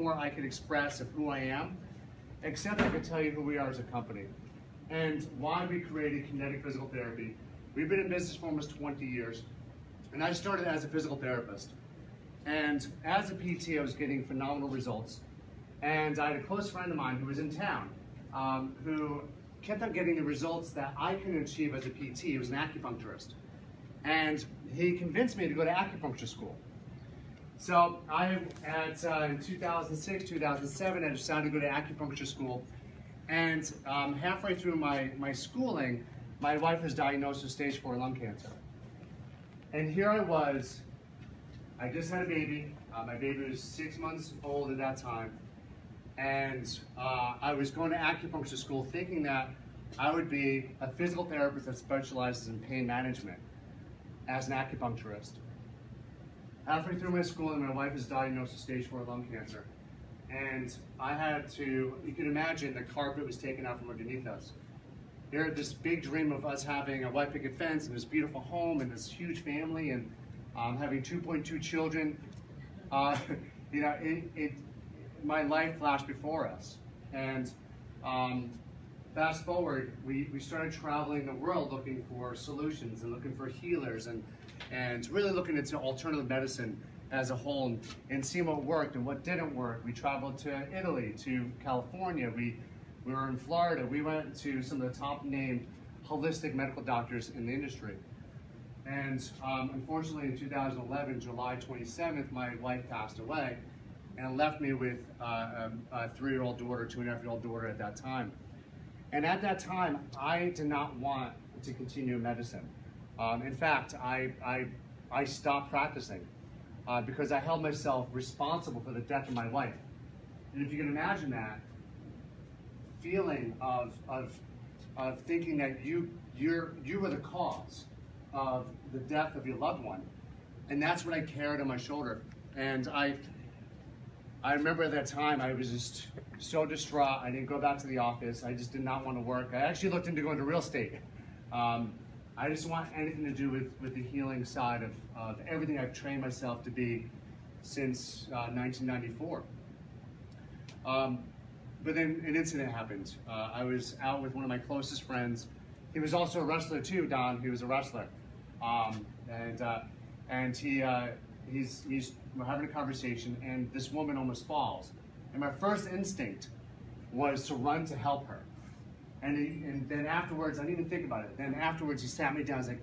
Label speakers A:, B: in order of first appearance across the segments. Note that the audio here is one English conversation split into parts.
A: more I could express of who I am, except I could tell you who we are as a company and why we created Kinetic Physical Therapy. We've been in business for almost 20 years, and I started as a physical therapist. And as a PT, I was getting phenomenal results. And I had a close friend of mine who was in town, who kept on getting the results that I couldn't achieve as a PT. He was an acupuncturist. And he convinced me to go to acupuncture school. So in 2006, 2007, I decided to go to acupuncture school. And halfway through my schooling, my wife was diagnosed with stage 4 lung cancer. And here I was, I just had a baby. My baby was 6 months old at that time. And I was going to acupuncture school thinking that I would be a physical therapist that specializes in pain management as an acupuncturist. Halfway through my schooling, my wife was diagnosed with stage 4 lung cancer. And I had to, you can imagine the carpet was taken out from underneath us. There had this big dream of us having a white picket fence and this beautiful home and this huge family and having 2.2 children. You know, my life flashed before us. And fast forward, we started traveling the world looking for solutions and looking for healers and really looking into alternative medicine as a whole and seeing what worked and what didn't work. We traveled to Italy, to California, we were in Florida. We went to some of the top named holistic medical doctors in the industry. And unfortunately in 2011, July 27th, my wife passed away and left me with a 3-year-old daughter, 2.5-year-old daughter at that time. And at that time, I did not want to continue medicine. In fact, I stopped practicing because I held myself responsible for the death of my wife. And if you can imagine that feeling of thinking that you were the cause of the death of your loved one, and that's what I carried on my shoulder. And I remember at that time I was just so distraught. I didn't go back to the office. I just did not want to work. I actually looked into going to real estate. I just want anything to do with the healing side of everything I've trained myself to be since 1994. But then an incident happened. I was out with one of my closest friends. He was also a wrestler too, Don. He was a wrestler. We're having a conversation and this woman almost falls. And my first instinct was to run to help her. And then afterwards, I didn't even think about it. Then afterwards, he sat me down and was like,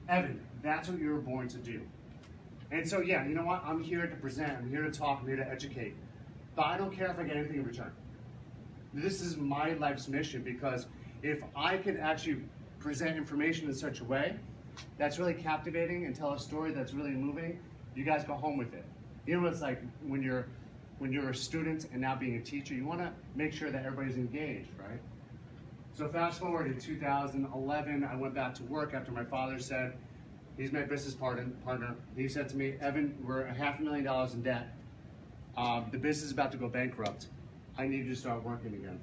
A: Evan, that's what you were born to do. And so, yeah, you know what? I'm here to present, I'm here to talk, I'm here to educate. But I don't care if I get anything in return. This is my life's mission, because if I could actually present information in such a way that's really captivating and tell a story that's really moving, you guys go home with it. You know what it's like when you're a student and now being a teacher, you want to make sure that everybody's engaged, right? So fast forward in 2011, I went back to work after my father said, he's my business partner. He said to me, Evan, we're $500,000 in debt. The business is about to go bankrupt. I need you to start working again.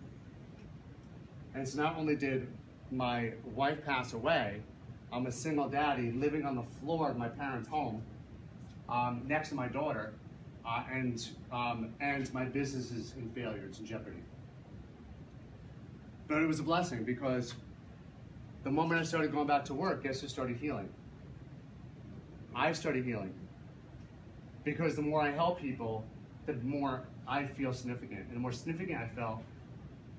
A: And so not only did my wife pass away, I'm a single daddy living on the floor of my parents' home next to my daughter, and my business is in failure, it's in jeopardy. But it was a blessing, because the moment I started going back to work, guess who started healing? I started healing. Because the more I help people, the more I feel significant. And the more significant I felt,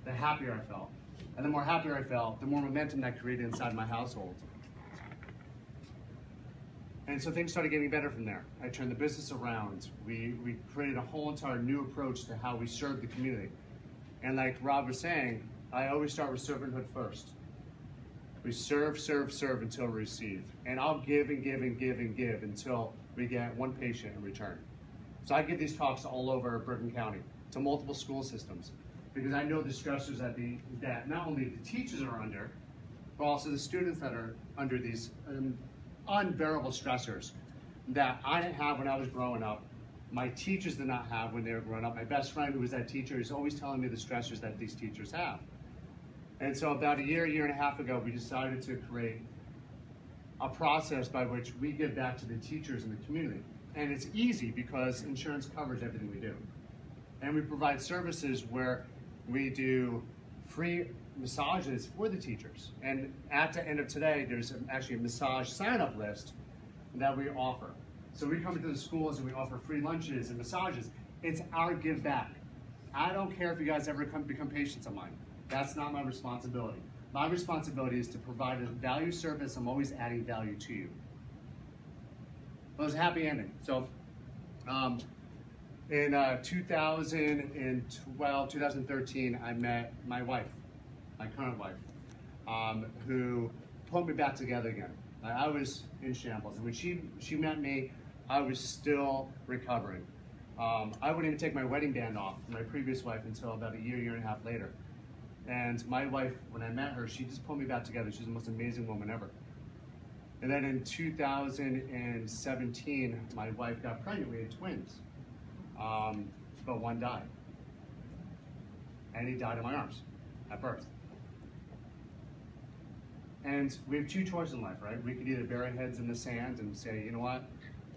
A: the happier I felt. And the more happier I felt, the more momentum that created inside my household. And so things started getting better from there. I turned the business around. We created a whole entire new approach to how we serve the community. And like Rob was saying, I always start with servanthood first. We serve, serve, serve until we receive. And I'll give and give and give and give until we get one patient in return. So I give these talks all over Bergen County to multiple school systems, because I know the stressors that not only the teachers are under, but also the students that are under these unbearable stressors that I didn't have when I was growing up. My teachers did not have when they were growing up. My best friend, who was that teacher, is always telling me the stressors that these teachers have. And so about a year and a half ago, we decided to create a process by which we give back to the teachers in the community. And it's easy because insurance covers everything we do. And we provide services where we do free massages for the teachers. And at the end of today, there's actually a massage sign-up list that we offer. So we come into the schools and we offer free lunches and massages. It's our give back. I don't care if you guys ever become patients of mine. That's not my responsibility. My responsibility is to provide a value service. I'm always adding value to you. Well, it was a happy ending. So in 2012, 2013, I met my wife, my current wife, who put me back together again. I was in shambles, and when she met me, I was still recovering. I wouldn't even take my wedding band off from my previous wife until about a year and a half later. And my wife, when I met her, she just pulled me back together. She's the most amazing woman ever. And then in 2017, my wife got pregnant. We had twins, but one died. And he died in my arms at birth. And we have two choices in life, right? We could either bury our heads in the sand and say, you know what,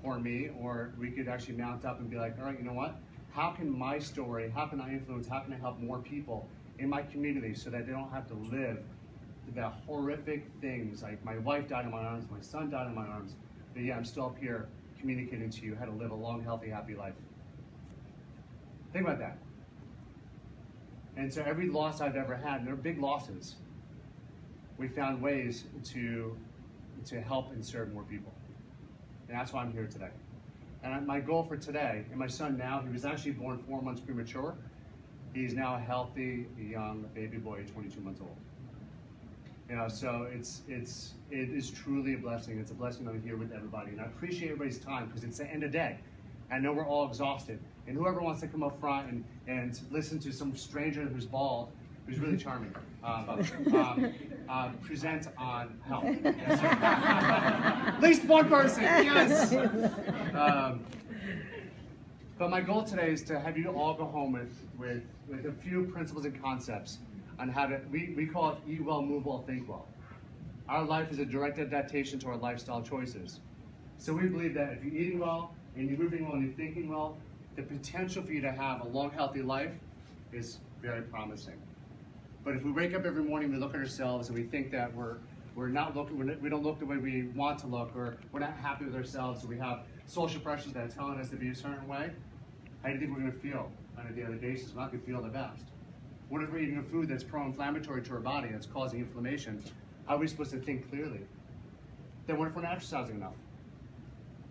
A: poor me, or we could actually mount up and be like, all right, you know what? How can my story, how can I influence, how can I help more people in my community so that they don't have to live the horrific things, like my wife died in my arms, my son died in my arms, but yeah, I'm still up here communicating to you how to live a long, healthy, happy life. Think about that. And so every loss I've ever had, and they're big losses, we found ways to help and serve more people. And that's why I'm here today. And my goal for today, and my son now, he was actually born 4 months premature. He's now a healthy, young baby boy, 22 months old. You know, so it is truly a blessing. It's a blessing I'm here with everybody. And I appreciate everybody's time because it's the end of the day. I know we're all exhausted. And whoever wants to come up front and listen to some stranger who's bald, who's really charming, present on health. Yes, at least one person, yes. But my goal today is to have you all go home with a few principles and concepts on how to, we call it eat well, move well, think well. Our life is a direct adaptation to our lifestyle choices. So we believe that if you're eating well, and you're moving well, and you're thinking well, the potential for you to have a long, healthy life is very promising. But if we wake up every morning, we look at ourselves and we think that we don't look the way we want to look, or we're not happy with ourselves, so we have social pressures that are telling us to be a certain way, how do you think we're going to feel on a daily basis? We're not going to feel the best. What if we're eating a food that's pro-inflammatory to our body, that's causing inflammation? How are we supposed to think clearly? Then what if we're not exercising enough?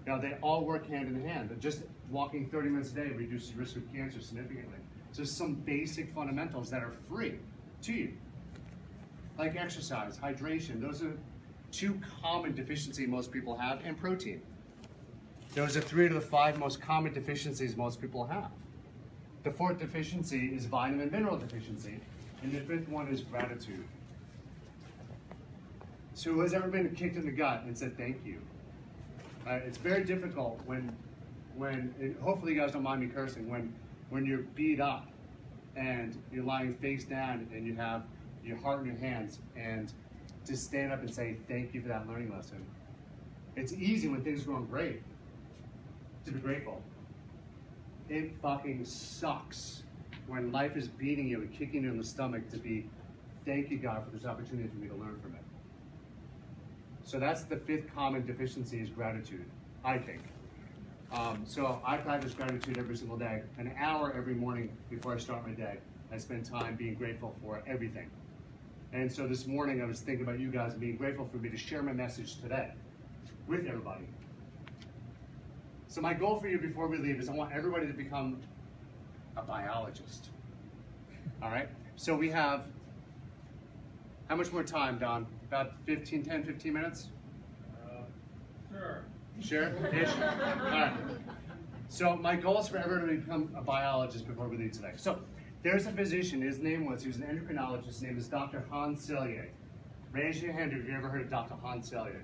A: You know, they all work hand in hand, but just walking 30 minutes a day reduces the risk of cancer significantly. So some basic fundamentals that are free to you, like exercise, hydration. Those are two common deficiencies most people have, and protein. Those are 3 to the 5 most common deficiencies most people have. The 4th deficiency is vitamin and mineral deficiency, and the 5th one is gratitude. So who has ever been kicked in the gut and said thank you? It's very difficult when hopefully you guys don't mind me cursing, when you're beat up and you're lying face down and you have your heart in your hands, and to stand up and say thank you for that learning lesson. It's easy when things are going great to be grateful. It fucking sucks when life is beating you and kicking you in the stomach to be, thank you God for this opportunity for me to learn from it. So that's the 5th common deficiency, is gratitude, I think. So I practice gratitude every single day. An hour every morning before I start my day, I spend time being grateful for everything. And so this morning I was thinking about you guys and being grateful for me to share my message today with everybody. So my goal for you before we leave is I want everybody to become a biologist. All right? So we have, how much more time, Don? About 10, 15 minutes?
B: Sure.
A: Sure? Ish? All right. So my goal is for everyone to become a biologist before we leave today. So there's a physician, he was an endocrinologist, his name is Dr. Hans Selye. Raise your hand if you ever heard of Dr. Hans Selye.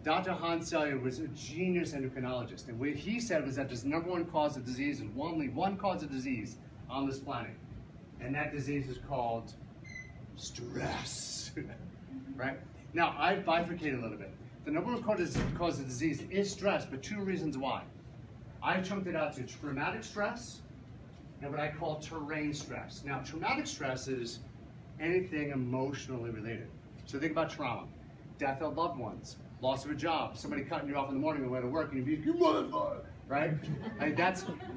A: Dr. Hans Selye was a genius endocrinologist, and what he said was that there's #1 cause of disease, and only one cause of disease on this planet, and that disease is called stress. Right? Now, I've bifurcated a little bit. The #1 cause of disease is stress, but 2 reasons why. I chunked it out to traumatic stress and what I call terrain stress. Now, traumatic stress is anything emotionally related. So think about trauma, death of loved ones, loss of a job, somebody cutting you off in the morning on the way to work and you'd be, you motherfucker, right? Like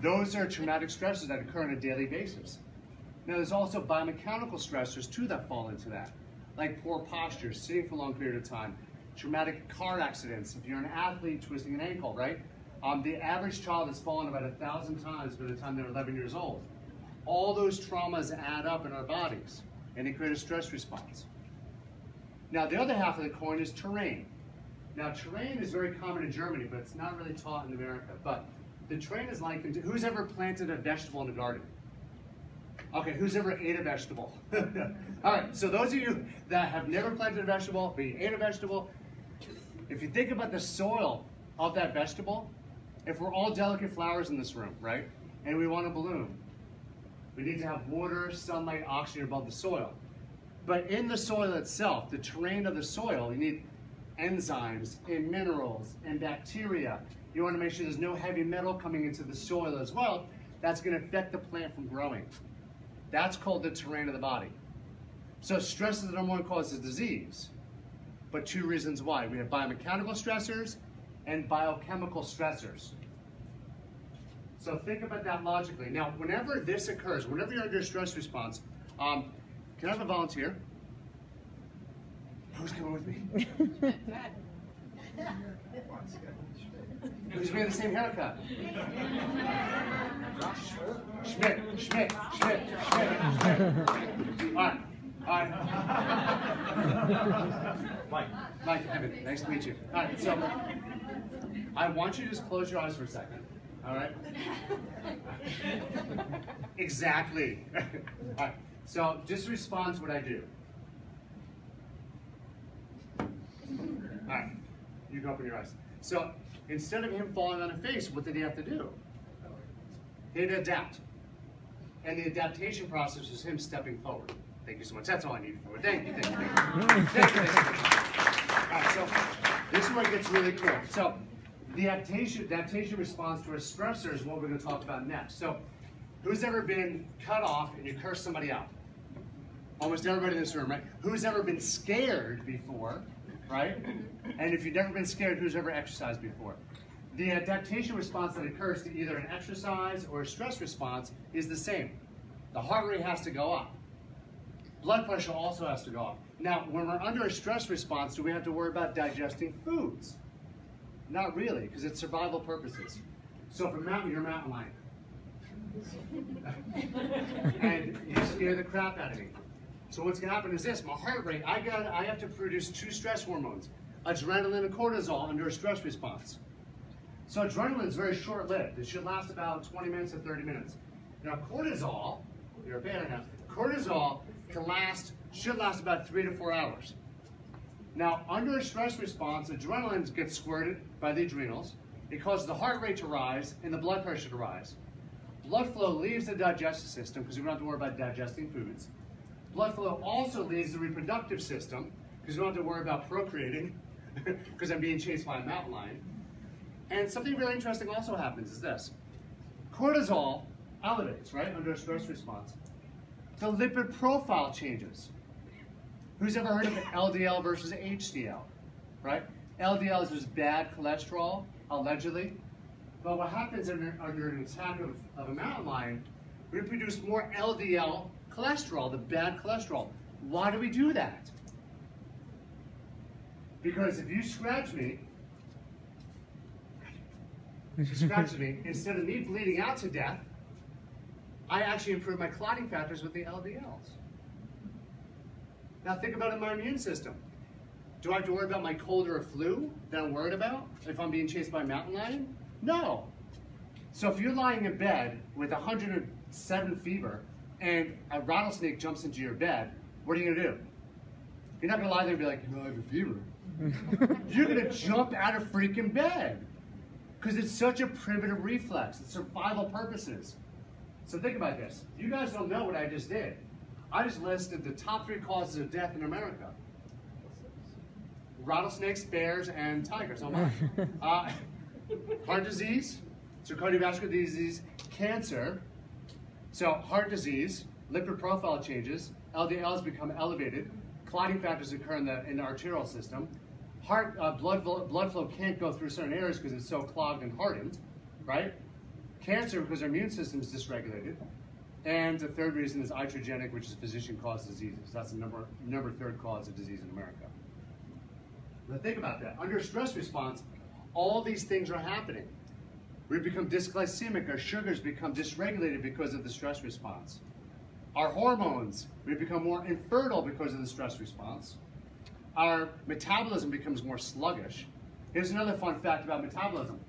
A: those are traumatic stresses that occur on a daily basis. Now, there's also biomechanical stressors too that fall into that, like poor posture, sitting for a long period of time, traumatic car accidents, if you're an athlete twisting an ankle, right? The average child has fallen about 1,000 times by the time they're 11 years old. All those traumas add up in our bodies, and they create a stress response. Now, the other half of the coin is terrain. Now, terrain is very common in Germany, but it's not really taught in America. But the terrain is likened to, who's ever planted a vegetable in the garden? Okay, who's ever ate a vegetable? All right, so those of you that have never planted a vegetable, but you ate a vegetable, if you think about the soil of that vegetable, if we're all delicate flowers in this room, right, and we want to bloom, we need to have water, sunlight, oxygen above the soil. But in the soil itself, the terrain of the soil, you need enzymes and minerals and bacteria. You want to make sure there's no heavy metal coming into the soil as well. That's going to affect the plant from growing. That's called the terrain of the body. So stress is the number one cause of disease, but two reasons why. We have biomechanical stressors and biochemical stressors. So think about that logically. Now, whenever this occurs, whenever you're under a stress response, can I have a volunteer? Who's coming with me? Who's wearing the same haircut? Schmidt. All right. Mike, Evan, nice to meet you. All right, so I want you to just close your eyes for a second. All right? Exactly. All right, so just respond to what I do. All right, you can open your eyes. So instead of him falling on his face, what did he have to do? He had to adapt. And the adaptation process was him stepping forward. Thank you so much. That's all I needed for it. Thank you. Thank you. All right, so this is where it gets really cool. So the adaptation response to a stressor is what we're going to talk about next. So who's ever been cut off and you curse somebody out? Almost everybody in this room, right? Who's ever been scared before, right? And if you've never been scared, who's ever exercised before? The adaptation response that occurs to either an exercise or a stress response is the same. The heart rate has to go up. Blood pressure also has to go up. Now, when we're under a stress response, do we have to worry about digesting foods? Not really, because it's survival purposes. So if you're a mountain lion. And you scare the crap out of me. So what's going to happen is this, my heart rate, I have to produce two stress hormones, adrenaline and cortisol under a stress response. So adrenaline is very short-lived. It should last about 20 minutes to 30 minutes. Now cortisol, you're a fan now, cortisol should last about 3 to 4 hours. Now under a stress response, adrenaline gets squirted by the adrenals. It causes the heart rate to rise and the blood pressure to rise. Blood flow leaves the digestive system because we don't have to worry about digesting foods. Blood flow also leaves the reproductive system because we don't have to worry about procreating because I'm being chased by a mountain lion. And something really interesting also happens is this. Cortisol elevates, right, under a stress response. The lipid profile changes. Who's ever heard of LDL versus HDL, right? LDL is just bad cholesterol, allegedly. But what happens under an attack of a mountain lion, we produce more LDL cholesterol, the bad cholesterol. Why do we do that? Because if you scratch me, instead of me bleeding out to death, I actually improve my clotting factors with the LDLs. Now think about it in my immune system. Do I have to worry about my cold or a flu that I'm worried about if I'm being chased by a mountain lion? No. So if you're lying in bed with 107 fever and a rattlesnake jumps into your bed, what are you gonna do? You're not gonna lie there and be like, I have a fever. You're gonna jump out of freaking bed because it's such a primitive reflex. It's survival purposes. So think about this. You guys don't know what I just did. I just listed the top 3 causes of death in America. Rattlesnakes, bears, and tigers. Oh my. Heart disease, So cardiovascular disease, cancer, so heart disease, lipid profile changes, LDLs become elevated, clotting factors occur in the arterial system, blood flow can't go through certain areas because it's so clogged and hardened, right? Cancer because our immune system is dysregulated. And the third reason is iatrogenic, which is physician-caused diseases. That's the number third cause of disease in America. Now think about that. Under stress response, all these things are happening. We become dysglycemic, our sugars become dysregulated because of the stress response. Our hormones, we become more infertile because of the stress response. Our metabolism becomes more sluggish. Here's another fun fact about metabolism.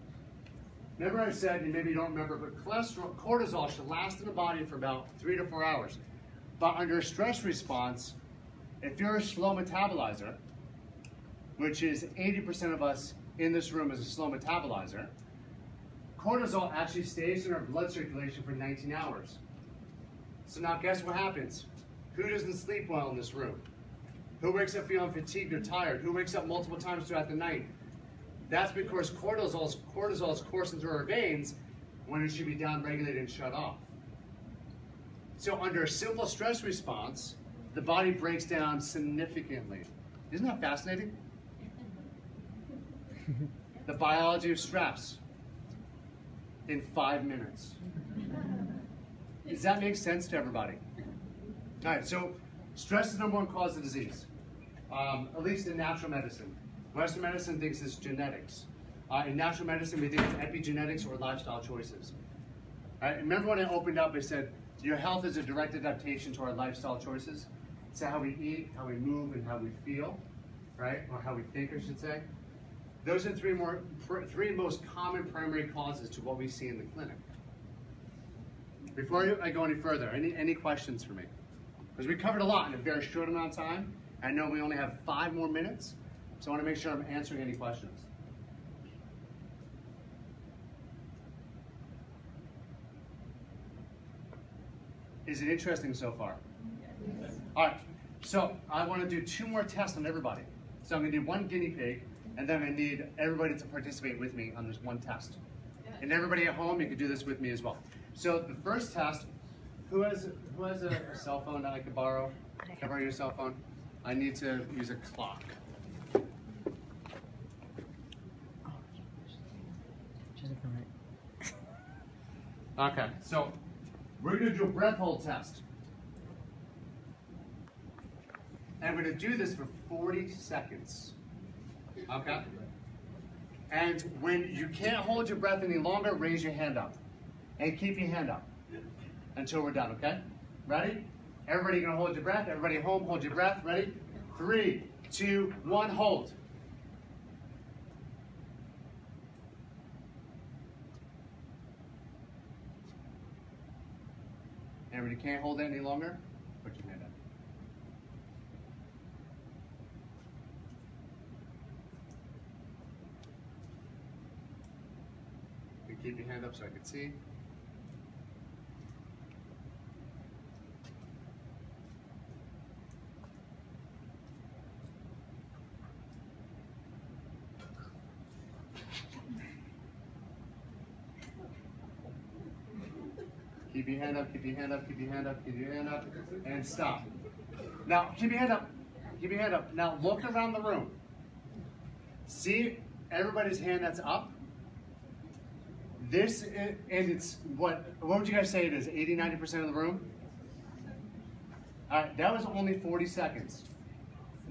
A: Remember I said, and maybe you don't remember, but cortisol should last in the body for about 3 to 4 hours. But under a stress response, if you're a slow metabolizer, which is 80% of us in this room is a slow metabolizer, cortisol actually stays in our blood circulation for 19 hours. So now guess what happens? Who doesn't sleep well in this room? Who wakes up feeling fatigued or tired? Who wakes up multiple times throughout the night? That's because cortisol is coursing through our veins when it should be downregulated and shut off. So under a simple stress response, the body breaks down significantly. Isn't that fascinating? The biology of stress in 5 minutes. Does that make sense to everybody? All right, so stress is the #1 cause of disease, at least in natural medicine. Western medicine thinks it's genetics. In natural medicine, we think it's epigenetics or lifestyle choices. Remember when I opened up, I said, your health is a direct adaptation to our lifestyle choices. It's how we eat, how we move, and how we feel, right? Or how we think, I should say. Those are three most common primary causes to what we see in the clinic. Before I go any further, any questions for me? Because we covered a lot in a very short amount of time. I know we only have 5 more minutes, so I want to make sure I'm answering any questions. Is it interesting so far? Yes. All right, so I want to do 2 more tests on everybody. So I'm going to do 1 guinea pig, and then I need everybody to participate with me on this 1 test. And everybody at home, you can do this with me as well. So the first test, who has a cell phone that I could borrow? Can I borrow your cell phone? I need to use a clock. Okay, so we're going to do a breath hold test. And we're going to do this for 40 seconds. Okay? And when you can't hold your breath any longer, raise your hand up. And keep your hand up until we're done, okay? Ready? Everybody gonna hold your breath. Everybody at home, hold your breath. Ready? 3, 2, 1, hold. And when you can't hold it any longer, put your hand up. You keep your hand up so I can see. Keep your hand up, keep your hand up, keep your hand up, keep your hand up, and stop. Now, keep your hand up, keep your hand up. Now, look around the room. See everybody's hand that's up? This, and it's, what would you guys say it is, 80, 90% of the room? All right, that was only 40 seconds.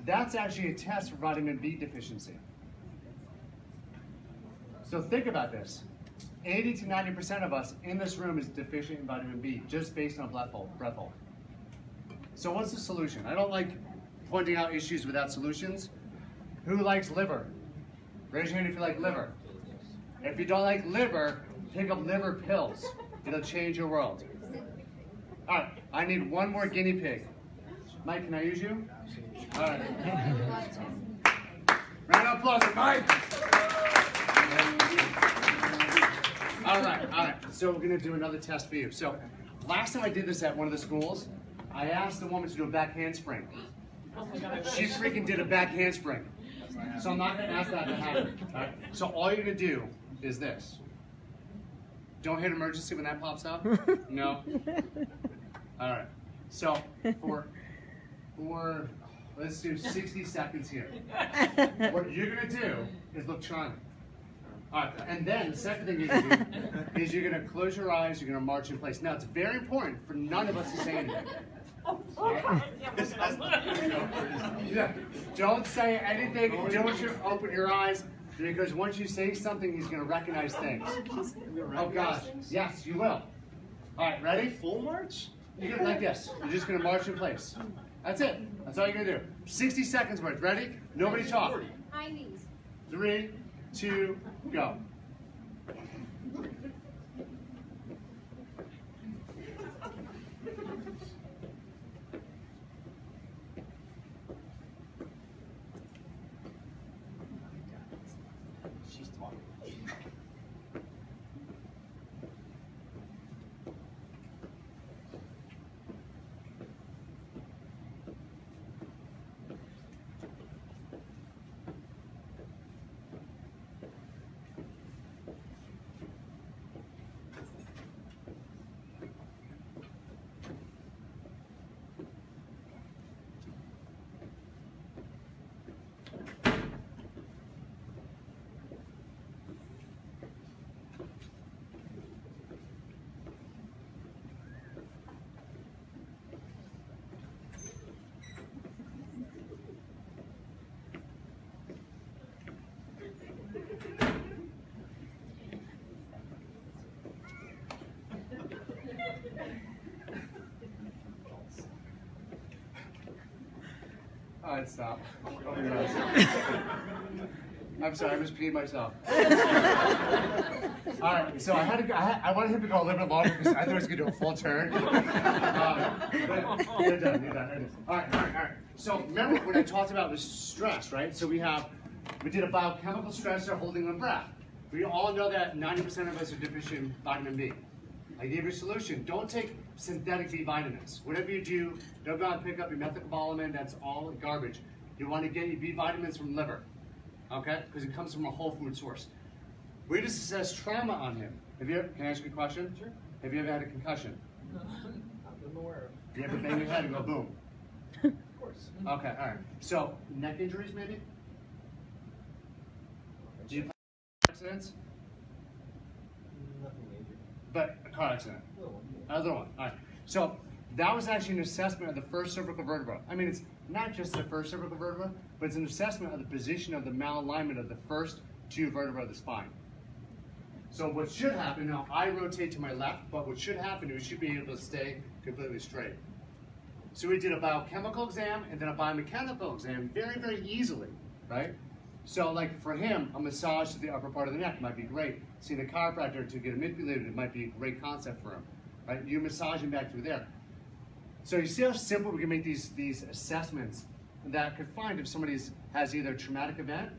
A: That's actually a test for vitamin B deficiency. So think about this. 80 to 90% of us in this room is deficient in vitamin B, just based on breath hold. So what's the solution? I don't like pointing out issues without solutions. Who likes liver? Raise your hand if you like liver. If you don't like liver, pick up liver pills. It'll change your world. All right, I need 1 more guinea pig. Mike, can I use you? All right. Round of applause for Mike. All right. So we're gonna do another test for you. So last time I did this at one of the schools, I asked the woman to do a back handspring. She freaking did a back handspring. So I'm not gonna ask that to happen. All right? So all you're gonna do is this. Don't hit emergency when that pops up. No. All right. So for let's do 60 seconds here. What you're gonna do is look charming. All right, and then the second thing you're gonna do is you're gonna close your eyes. You're gonna march in place. Now it's very important for none of us to say anything. Yeah. Don't say anything. Don't you open your eyes, because once you say something, he's going to recognize things. Oh gosh, yes, you will. All right, ready?
C: Full march?
A: You're gonna like this. You're just going to march in place. That's it. That's all you're going to do. 60 seconds worth. Ready? Nobody talk.
D: High knees.
A: 3, 2, go.
C: She's talking.
A: All right, stop. I'm sorry, I just peed myself. All right, so I wanted him to go a little bit longer because I thought he was going to do a full turn. But you're done. All right. So remember when I talked about the stress, right? So we did a biochemical stressor, holding the breath. We all know that 90% of us are deficient in vitamin B. I gave you a solution. Don't take synthetic B vitamins. Whatever you do, don't go out and pick up your methylcobalamin. That's all garbage. You want to get your B vitamins from liver, okay? Because it comes from a whole food source. We just assessed trauma on him. Can I ask you a question?
C: Sure.
A: Have you ever had a concussion?
C: I'm aware of.
A: You ever bang your head and go boom?
C: Of course.
A: Okay, all right. So neck injuries maybe? Do you have accidents?
C: Nothing major.
A: But a car accident.
C: Little one.
A: Other one. All right. So that was actually an assessment of the first cervical vertebra. I mean, it's not just the first cervical vertebra, but it's an assessment of the position of the malalignment of the first 2 vertebrae of the spine. So what should happen, now I rotate to my left, but what should happen is we should be able to stay completely straight. So we did a biochemical exam and then a biomechanical exam very, very easily, right? So like for him, a massage to the upper part of the neck might be great. Seeing a chiropractor to get it manipulated, it might be a great concept for him, right? You massage him back through there. So you see how simple we can make these assessments that could find if somebody has either a traumatic event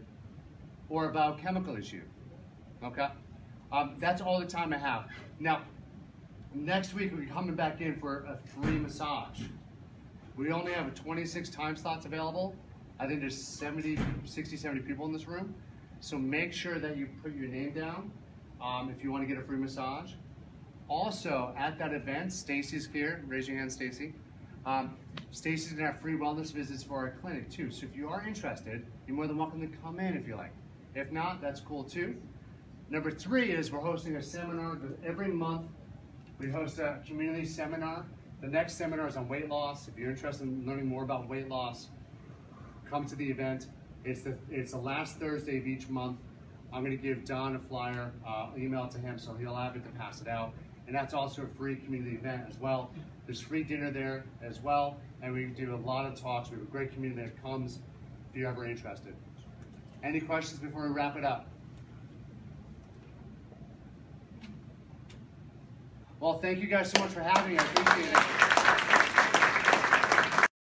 A: or a biochemical issue, okay? That's all the time I have. Now, next week we're coming back in for a free massage. We only have 26 time slots available. I think there's 60, 70 people in this room. So make sure that you put your name down if you want to get a free massage. Also, at that event, Stacy's here. Raise your hand, Stacy. Stacy's gonna have free wellness visits for our clinic too. So if you are interested, you're more than welcome to come in if you like. If not, that's cool too. Number 3 is we're hosting a seminar every month. We host a community seminar. The next seminar is on weight loss. If you're interested in learning more about weight loss, come to the event. It's the last Thursday of each month. I'm going to give Don a flyer, email it to him so he'll have it to pass it out. And that's also a free community event as well. There's free dinner there as well, and we do a lot of talks. We have a great community that comes if you're ever interested. Any questions before we wrap it up? Well, thank you guys so much for having me. I appreciate it.